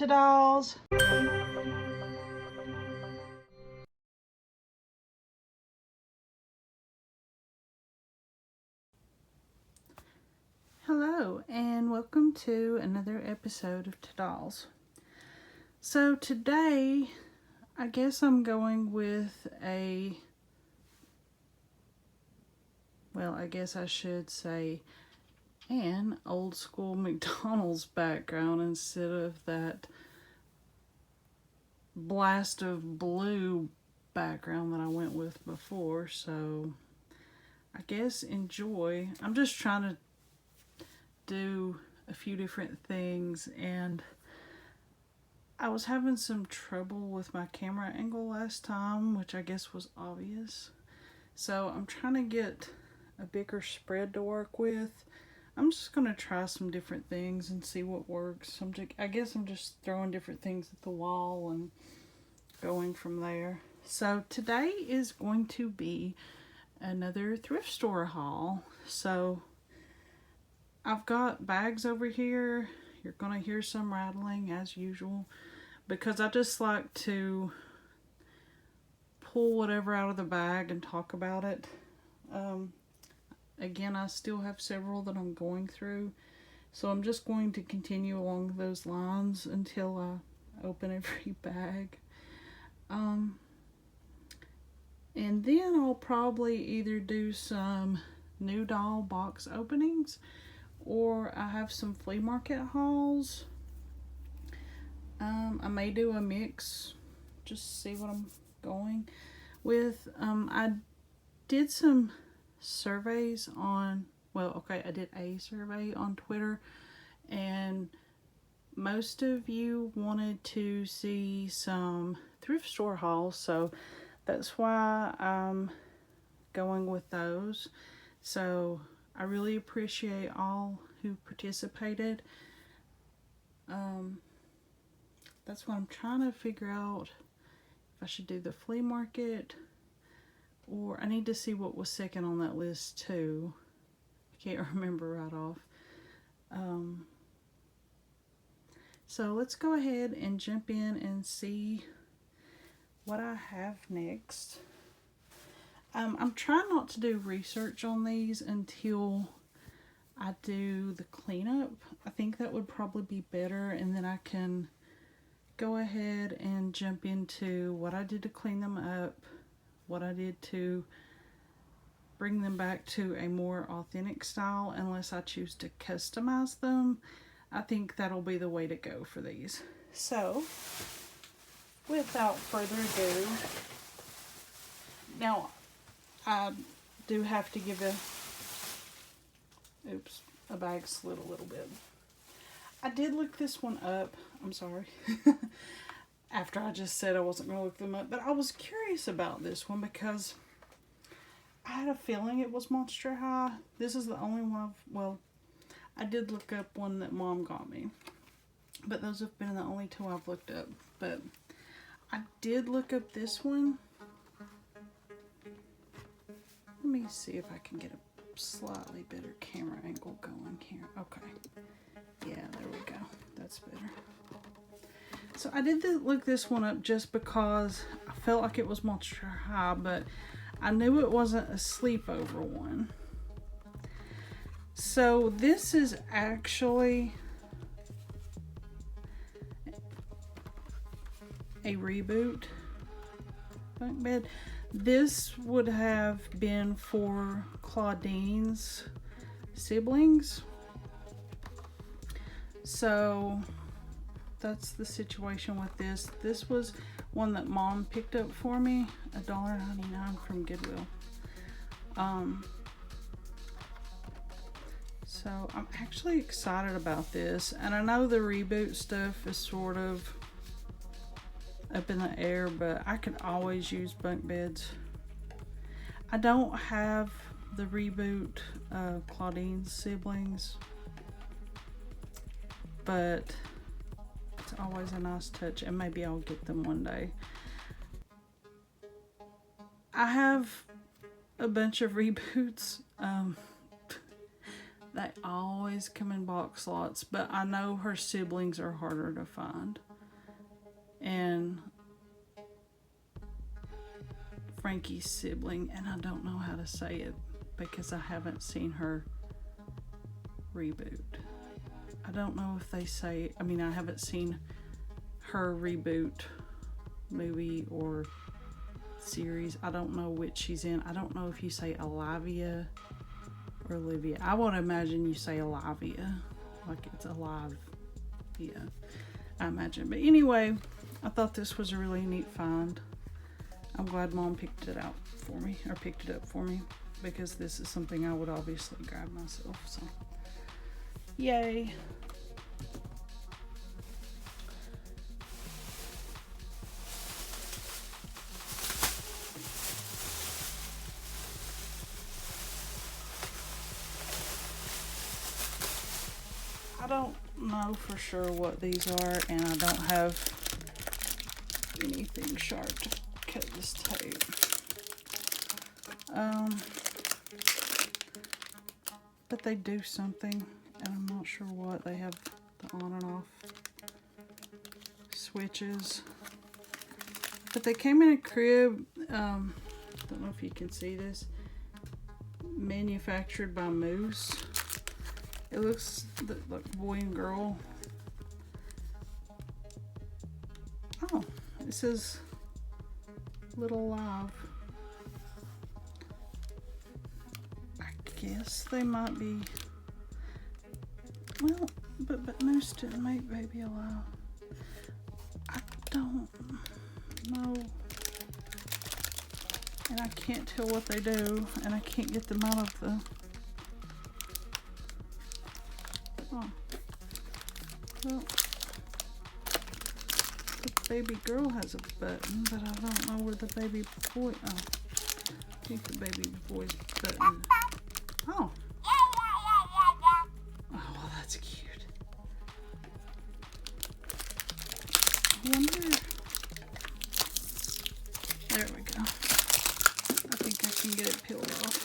dolls. Hello and welcome to another episode of Dolls. So today I guess I'm going with I guess I should say an old school McDonald's background instead of that blast of blue background that I went with before. So I guess enjoy. I'm just trying to do a few different things, and I was having some trouble with my camera angle last time, which I guess was obvious. So I'm trying to get a bigger spread to work with. I'm just going to try some different things and see what works. I guess I'm just throwing different things at the wall and going from there. So today is going to be another thrift store haul. So I've got bags over here. You're going to hear some rattling as usual because I just like to pull whatever out of the bag and talk about it. Again, I still have several that I'm going through, so I'm just going to continue along those lines until I open every bag. And then I'll probably either do some new doll box openings, or I have some flea market hauls. I may do a mix, just see what I'm going with. I did some surveys on, I did a survey on Twitter, and most of you wanted to see some thrift store hauls, so that's why I'm going with those. So I really appreciate all who participated. That's what I'm trying to figure out, if I should do the flea market, or I need to see what was second on that list too. I can't remember right off. So let's go ahead and jump in and see what I have next. I'm trying not to do research on these until I do the cleanup. I think that would probably be better, and then I can go ahead and jump into what I did to clean them up, what I did to bring them back to a more authentic style, unless I choose to customize them. I think that'll be the way to go for these. So, without further ado, now I do have to give a bag slid a little bit. I did look this one up. I'm sorry. After I just said I wasn't going to look them up. But I was curious about this one because I had a feeling it was Monster High. This is the only one I did look up one that Mom got me. But those have been the only two I've looked up. But I did look up this one. Let me see if I can get a slightly better camera angle going here. Okay. Yeah, there we go. That's better. So I did look this one up just because I felt like it was Monster High, but I knew it wasn't a sleepover one. So this is actually a reboot bunk bed. This would have been for Claudine's siblings. So that's the situation with this. This was one that Mom picked up for me, $1.99 from Goodwill. So I'm actually excited about this, and I know the reboot stuff is sort of up in the air, but I could always use bunk beds. I don't have the reboot Claudine's siblings, but it's always a nice touch, and maybe I'll get them one day. I have a bunch of reboots. They always come in box lots, but I know her siblings are harder to find. and Frankie's sibling, and I don't know how to say it because I haven't seen her reboot. I don't know if they say, I mean, I haven't seen her reboot movie or series. I don't know which she's in. I don't know if you say Olivia or Olivia. I would imagine you say Olivia, like it's alive. Yeah, I imagine. But anyway, I thought this was a really neat find. I'm glad Mom picked it out for me, or picked it up for me, because this is something I would obviously grab myself. So, yay. I don't know for sure what these are, and I don't have anything sharp to cut this tape. But they do something, and I'm not sure what. They have the on and off switches. But they came in a crib, don't know if you can see this, manufactured by Moose. It looks like boy and girl. Oh, it says Little Live. I guess they might be, well, but Moose didn't make Baby Alive. I don't know. And I can't tell what they do, and I can't get them out of the, oh, well, the baby girl has a button, but I don't know where the baby boy, oh, I think the baby boy's button, oh, oh, well, that's cute. I wonder, there we go. I think I can get it peeled off.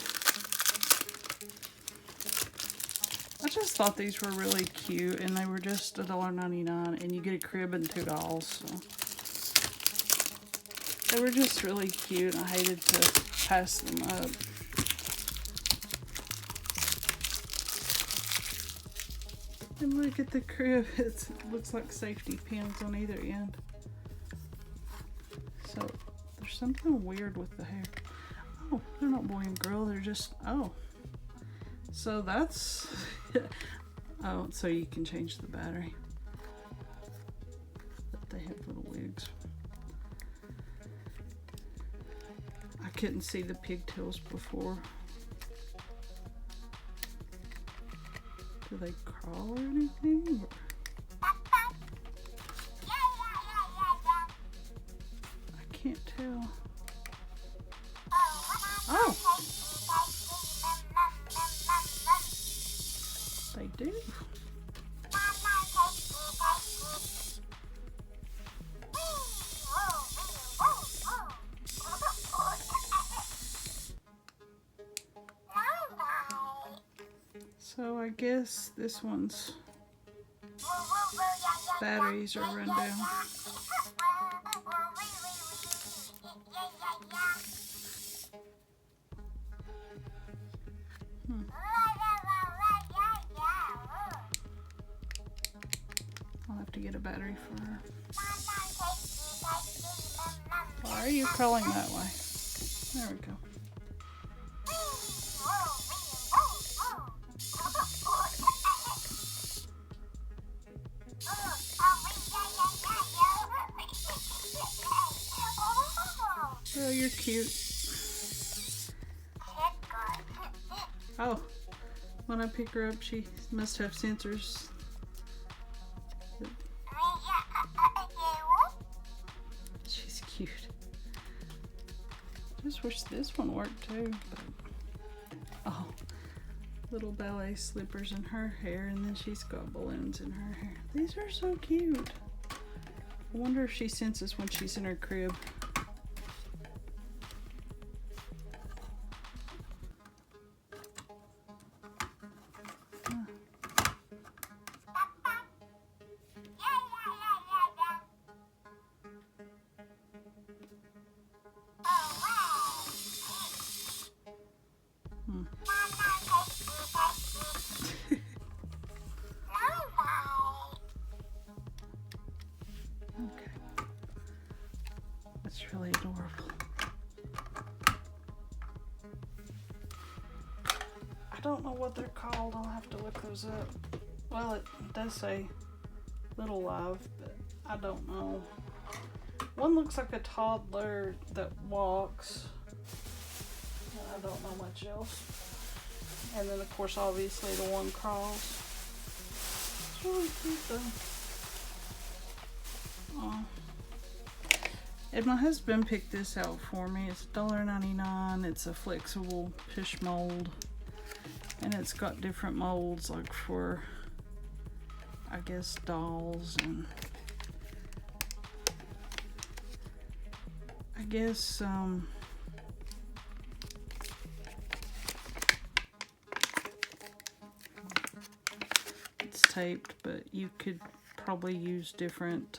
I just thought these were really cute, and they were just $1.99, and you get a crib and 2 dolls. So they were just really cute. I hated to pass them up. And look at the crib. It looks like safety pins on either end. So there's something weird with the hair. Oh, they're not boy and girl. They're just, oh. So that's, oh, so you can change the battery. But they have little wigs. I couldn't see the pigtails before. Do they crawl or anything? Or? I can't tell. Oh! They do. So I guess this one's batteries are run down. I'll have to get a battery for her. Why are you crawling that way? There we go. Oh, you're cute. Oh, when I pick her up, she must have sensors. She's cute. Just wish this one worked too. But, oh, little ballet slippers in her hair, and then she's got balloons in her hair. These are so cute. I wonder if she senses when she's in her crib. Okay. That's really adorable. I don't know what they're called. I'll have to look those up. Well, it does say Little Live, but I don't know. One looks like a toddler that walks. And I don't know much else. And then, of course, obviously the one crawls. It's really cute, though. Oh. And my husband picked this out for me. It's $1.99. It's a flexible push mold. And it's got different molds, like for, I guess, dolls and I guess it's taped, but you could probably use different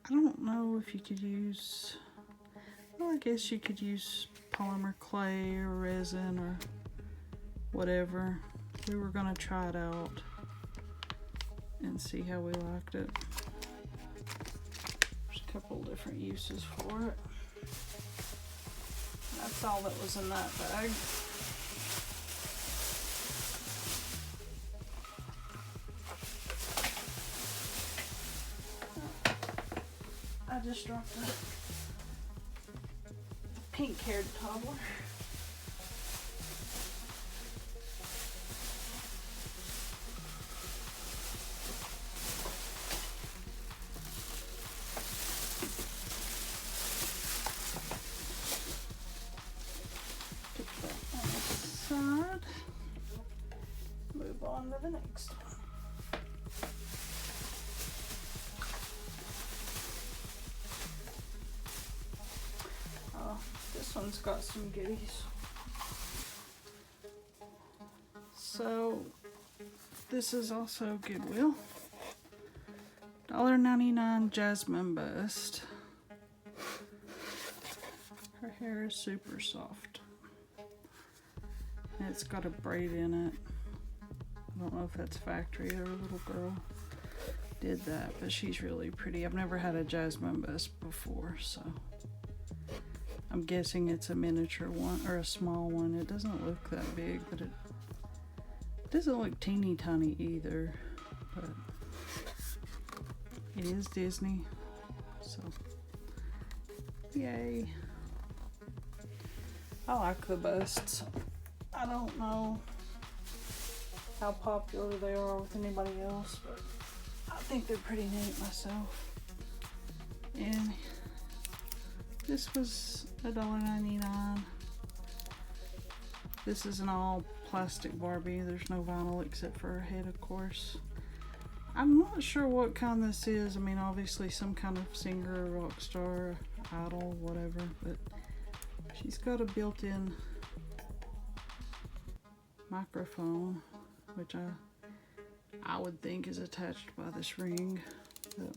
I don't know if you could use, well, I guess you could use polymer clay or resin or whatever. We were gonna try it out and see how we liked it. There's a couple different uses for it. That's all that was in that bag. I just dropped a pink-haired toddler. Put that on the side. Move on to the next one. This one's got some goodies. So this is also Goodwill. $1.99 Jasmine Bust. Her hair is super soft. And it's got a braid in it. I don't know if that's factory or a little girl did that, but she's really pretty. I've never had a Jasmine Bust before, so I'm guessing it's a miniature one or a small one. It doesn't look that big, but it doesn't look teeny tiny either. But it is Disney, so yay. I like the busts. I don't know how popular they are with anybody else, but I think they're pretty neat myself. And this was $1.99. This is an all plastic Barbie. There's no vinyl except for her head, of course. I'm not sure what kind this is. I mean, obviously some kind of singer, rock star, idol, whatever, but she's got a built-in microphone, which I would think is attached by this ring, but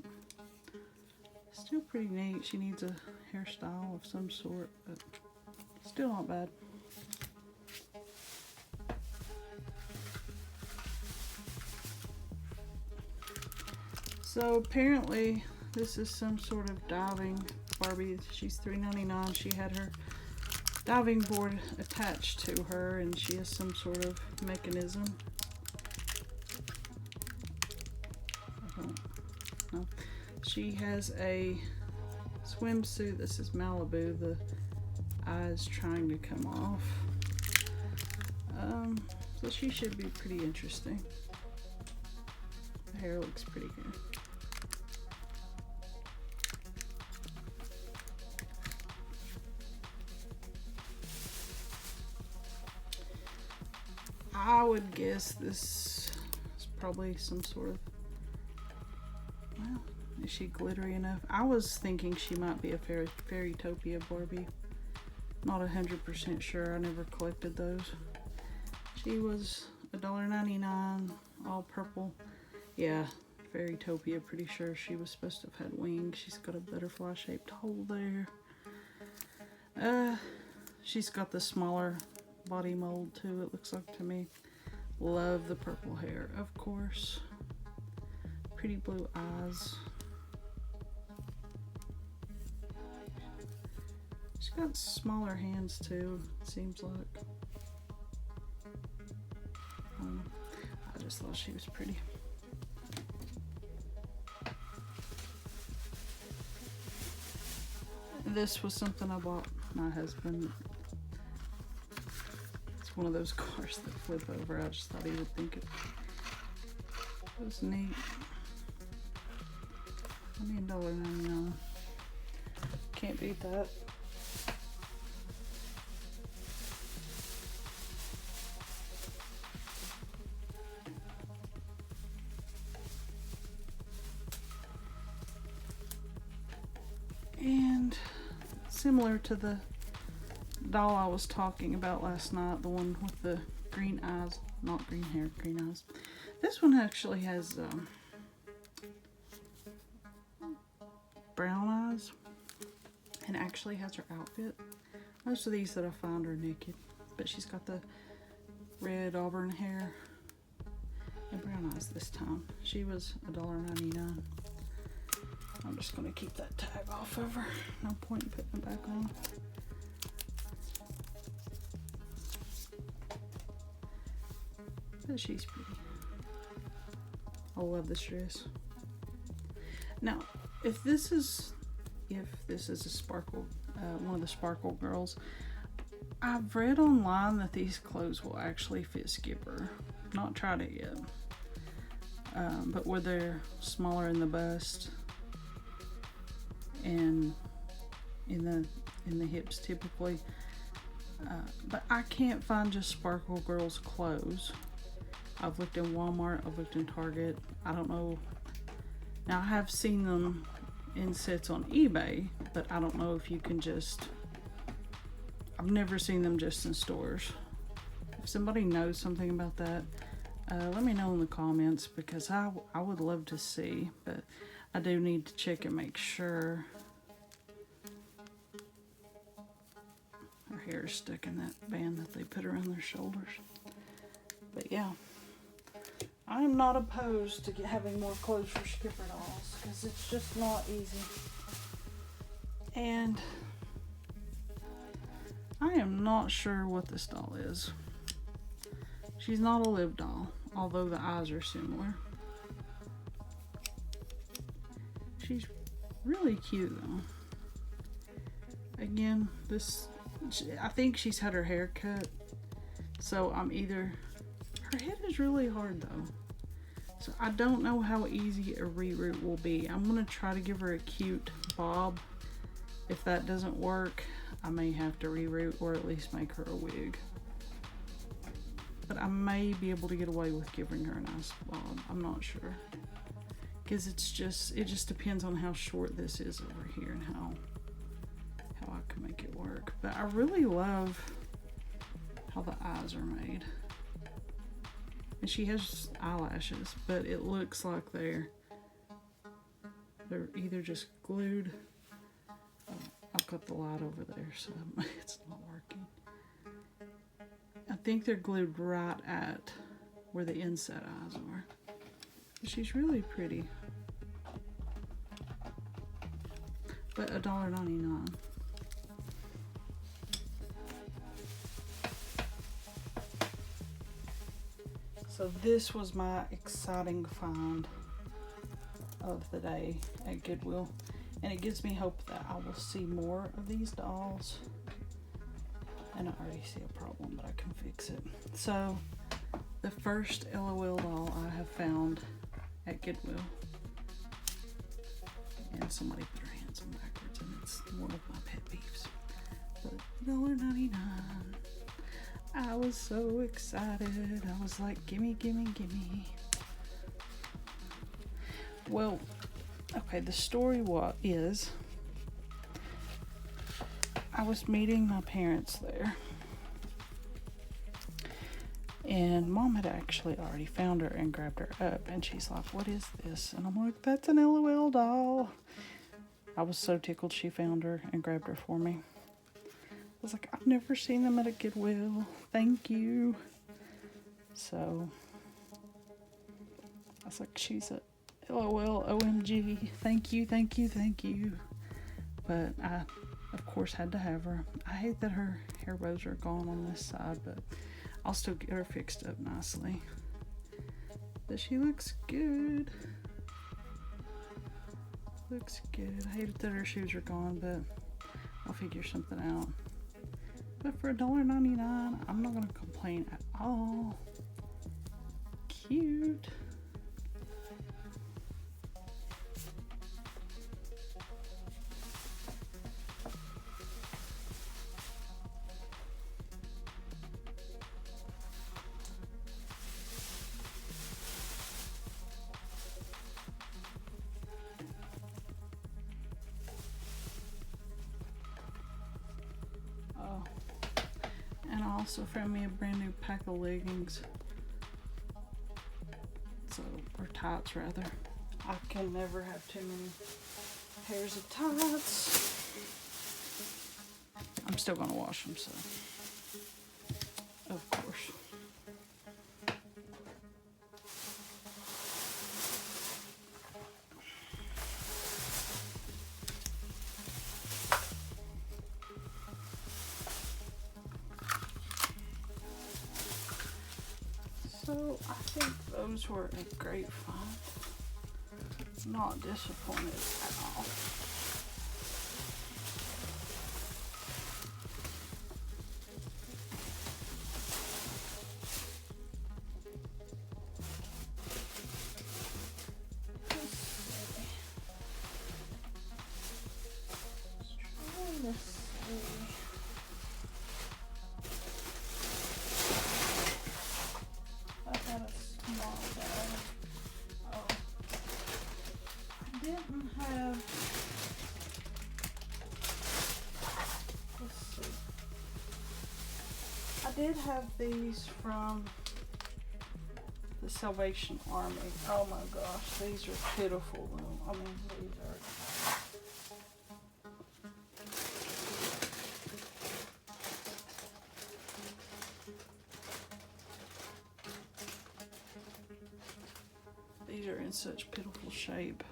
still pretty neat. She needs a hairstyle of some sort, but still not bad. So apparently this is some sort of diving Barbie. She's $3.99. She had her diving board attached to her, and she has some sort of mechanism. I don't know. She has a swimsuit that says Malibu. The eye is trying to come off. So she should be pretty interesting. The hair looks pretty good. I would guess this is probably some sort of, well, is she glittery enough? I was thinking she might be a Fairytopia Barbie. Not 100% sure. I never collected those. She was $1.99, all purple. Yeah, Fairytopia. Pretty sure she was supposed to have had wings. She's got a butterfly shaped hole there. She's got the smaller body mold too, it looks like to me. Love the purple hair, of course. Pretty blue eyes. She's got smaller hands too, it seems like. I just thought she was pretty. This was something I bought my husband. It's one of those cars that flip over. I just thought he would think it was neat. I mean, $1.99. Can't beat that. And similar to the doll I was talking about last night, the one with the green eyes, not green hair, green eyes. This one actually has brown eyes and actually has her outfit. Most of these that I find are naked, but she's got the red auburn hair and brown eyes this time. She was $1.99. I'm just going to keep that tag off of her. No point in putting it back on. But she's pretty. I love this dress. Now, if this is a sparkle, one of the sparkle girls, I've read online that these clothes will actually fit Skipper. Not tried it yet. But where they're smaller in the bust and in the hips typically, but I can't find just sparkle girls clothes. I've looked in Walmart, I've looked in Target. I don't know. Now I have seen them in sets on eBay, but I don't know if you can just, I've never seen them just in stores. If somebody knows something about that, let me know in the comments, because I would love to see, but I do need to check and make sure. Her hair is stuck in that band that they put around their shoulders. But yeah, I am not opposed to having more clothes for Skipper dolls, because it's just not easy. And I am not sure what this doll is. She's not a live doll, although the eyes are similar. She's really cute though. Again, I think she's had her hair cut, so her head is really hard though. So I don't know how easy a reroot will be. I'm gonna try to give her a cute bob. If that doesn't work, I may have to reroot or at least make her a wig. But I may be able to get away with giving her a nice bob. I'm not sure. Because it just depends on how short this is over here and how I can make it work. But I really love how the eyes are made. And she has eyelashes, but it looks like they're either just glued. I've got the light over there, so it's not working. I think they're glued right at where the inset eyes are. She's really pretty. But $1.99. So this was my exciting find of the day at Goodwill. And it gives me hope that I will see more of these dolls. And I already see a problem, but I can fix it. So the first LOL doll I have found at Goodwill. And somebody put her hands on backwards, and it's one of my pet peeves. But $1.99. I was so excited. I was like, gimme, gimme, gimme. Well, okay, the story is I was meeting my parents there. And Mom had actually already found her and grabbed her up. And she's like, what is this? And I'm like, that's an LOL doll. I was so tickled she found her and grabbed her for me. was like, I've never seen them at a Goodwill. Thank you. So I was like, she's a LOL OMG. Thank you, thank you, thank you. But I, of course, had to have her. I hate that her hair bows are gone on this side, but I'll still get her fixed up nicely. But she looks good. Looks good. I hate that her shoes are gone, but I'll figure something out. But for $1.99, I'm not going to complain at all. Cute. And I also found me a brand new pack of leggings. So, or tights rather. I can never have too many pairs of tights. I'm still gonna wash them, so. Of course. So I think those were a great find. Not disappointed at all. Let's see. I had a small bag. Oh. I didn't have. Let's see. I did have these from the Salvation Army. Oh my gosh, these are pitiful though. I mean, these are. These are in such pitiful shape.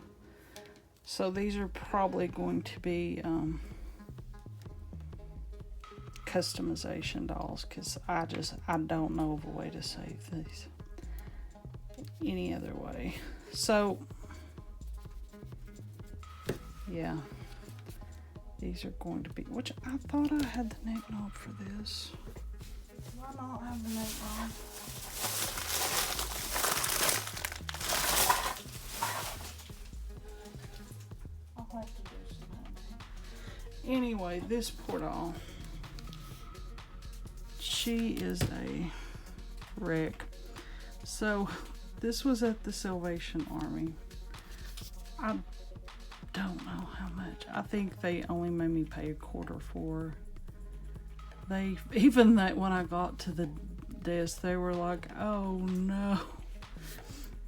So these are probably going to be customization dolls, because I don't know of a way to save these any other way. So yeah, these are going to be, which I thought I had the neck knob for this. Do I not have the neck knob? I'll have to do some hunting. Anyway, this poor doll, she is a wreck. So this was at the Salvation Army. I don't know how much. I think they only made me pay $0.25 for her. They, even that when I got to the desk, they were like, oh no,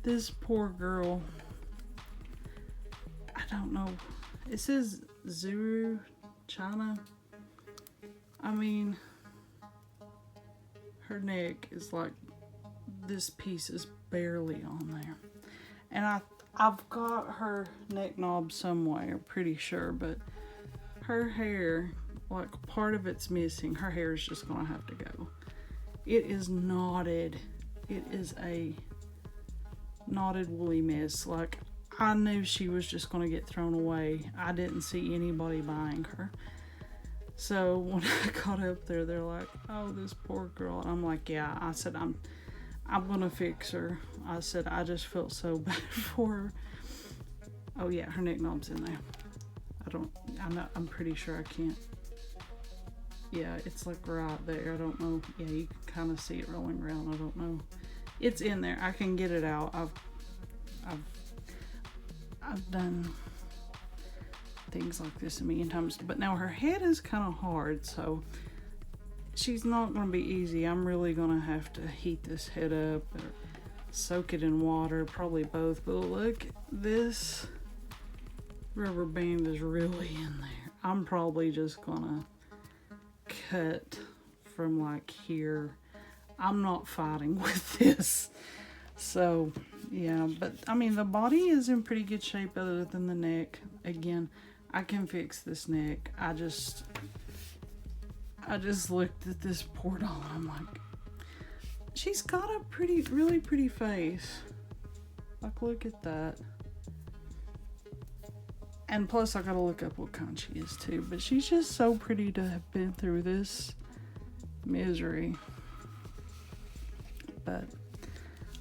this poor girl. I don't know. It says Zuru, China. I mean, her neck is like, this piece is barely on there. And I've got her neck knob somewhere, pretty sure, but her hair, like part of it's missing. Her hair is just gonna have to go. It is knotted. It is a knotted woolly mess. Like, I knew she was just gonna get thrown away. I didn't see anybody buying her. So when I got up there, they're like, oh, this poor girl. And I'm like, yeah. I said, I'm gonna fix her. I said, I just felt so bad for her. Oh yeah, her neck knob's in there. I'm pretty sure I can't. Yeah, it's like right there. I don't know. Yeah, you can kind of see it rolling around. I don't know. It's in there. I can get it out. I've done things like this a million times, but now her head is kind of hard, so she's not going to be easy. I'm really going to have to heat this head up or soak it in water, probably both. But look, this rubber band is really in there. I'm probably just going to cut from like here. I'm not fighting with this. So, yeah, but I mean, the body is in pretty good shape other than the neck. Again, I can fix this neck. I just looked at this poor doll and I'm like, she's got a really pretty face. Like, look at that. And plus, I gotta look up what kind she is too. But she's just so pretty to have been through this misery. But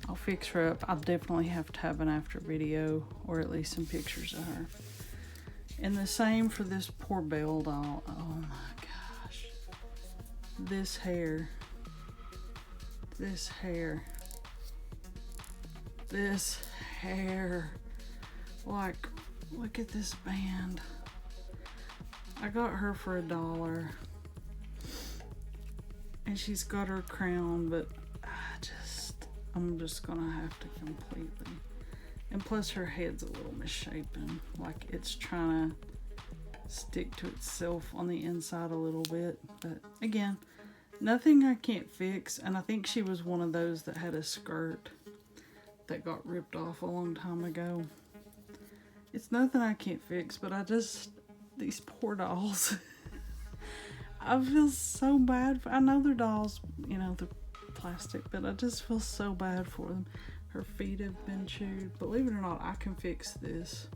I'll fix her up. I'll definitely have to have an after video, or at least some pictures of her. And the same for this poor Belle doll. Oh my gosh. This hair. This hair. This hair. Like, look at this band. I got her for $1. And she's got her crown, but I'm just gonna have to completely. And plus her head's a little misshapen. Like it's trying to stick to itself on the inside a little bit. But again, nothing I can't fix. And I think she was one of those that had a skirt that got ripped off a long time ago. It's nothing I can't fix, but these poor dolls. I feel so bad I know they're dolls, you know, they're plastic, but I just feel so bad for them. Her feet have been chewed. Believe it or not, I can fix this.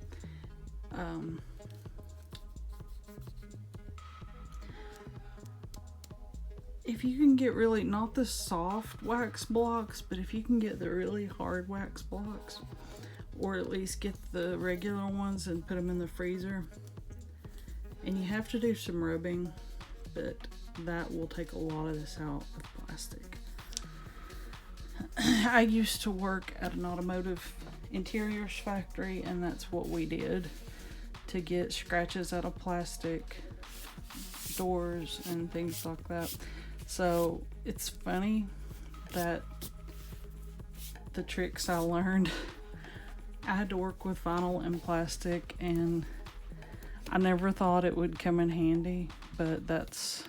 If you can get really, not the soft wax blocks, but if you can get the really hard wax blocks, or at least get the regular ones and put them in the freezer, and you have to do some rubbing, but that will take a lot of this out with plastic. I used to work at an automotive interiors factory, and that's what we did to get scratches out of plastic doors and things like that. So it's funny that the tricks I learned, I had to work with vinyl and plastic, and I never thought it would come in handy, but that's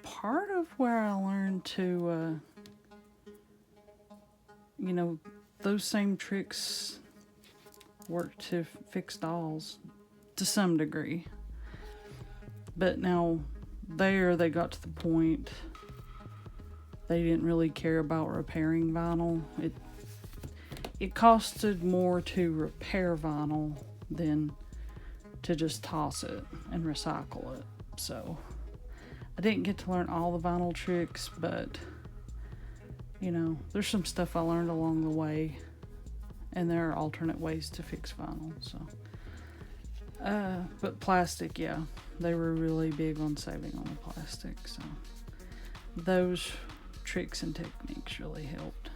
part of where I learned to, you know, those same tricks work to fix dolls to some degree. But now they got to the point they didn't really care about repairing vinyl. It costed more to repair vinyl than to just toss it and recycle it. So I didn't get to learn all the vinyl tricks, but you know, there's some stuff I learned along the way, and there are alternate ways to fix vinyl. So but plastic, yeah, they were really big on saving on the plastic, so those tricks and techniques really helped.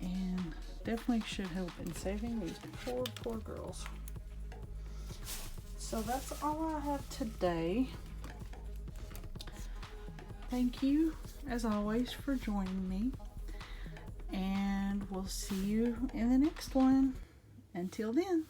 And definitely should help in saving these poor girls. So that's all I have today. Thank you, as always, for joining me. And we'll see you in the next one. Until then.